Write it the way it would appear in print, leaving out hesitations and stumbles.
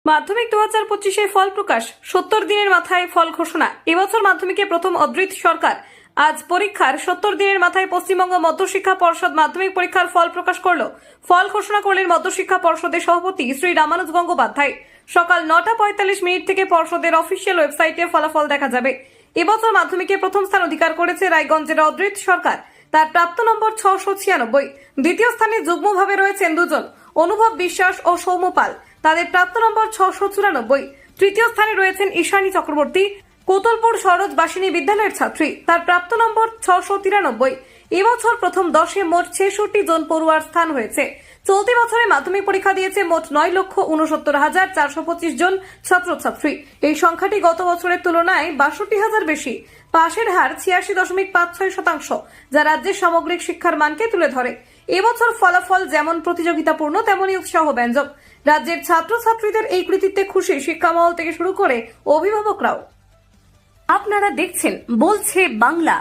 মাধ্যমিক 2025-এর ফল প্রকাশ। 70 দিনের মাথায় ফল ঘোষণা। এবছর মাধ্যমিকে প্রথম অদ্বৈত সরকার। আজ পরীক্ষার 70 দিনের মাথায় পশ্চিমবঙ্গ মধ্যশিক্ষা পর্ষদ মাধ্যমিক পরীক্ষার ফল প্রকাশ করল। ফল ঘোষণা করলেন মধ্যশিক্ষা পর্ষদের সভাপতি শ্রী রামানুজ গঙ্গোপাধ্যায়। সকাল 9:45 থেকে পর্ষদের অফিসিয়াল ওয়েবসাইটে ফলাফল দেখা যাবে। এবছর মাধ্যমিকে প্রথম স্থান অধিকার করেছে রায়গঞ্জের অদ্বৈত সরকার। তার প্রাপ্ত নম্বর 696। দ্বিতীয় স্থানে যুগ্মভাবে রয়েছেন দুজন, অনুভব বিশ্বাস ও সৌম্য পাল। তাদের প্রাপ্ত নম্বর 694। তৃতীয় স্থানে রয়েছেন ঈশানী চক্রবর্তী, কোতলপুর সরোজ বাসিনী বিদ্যালয়ের ছাত্রী। তার প্রাপ্ত নম্বর 693। এবছর প্রথম 10-এ মোট 66 জন পড়ুয়ার স্থান হয়েছে। চলতি বছরে মাধ্যমিক পরীক্ষা দিয়েছে মোট 9,69,425 জন ছাত্রছাত্রী। এই সংখ্যাটি গত বছরের তুলনায় 62,000 বেশি। পাশের হার 86.56%, যা রাজ্যের সামগ্রিক শিক্ষার মানকে তুলে ধরে। এবছর ফলাফল যেমন প্রতিযোগিতাপূর্ণ তেমনই উৎসাহব্যঞ্জক। রাজ্যের ছাত্রছাত্রীদের এই কৃতিত্বে খুশি শিক্ষামহল থেকে শুরু করে অভিভাবকরাও। আপনারা দেখছেন বলছে বাংলা।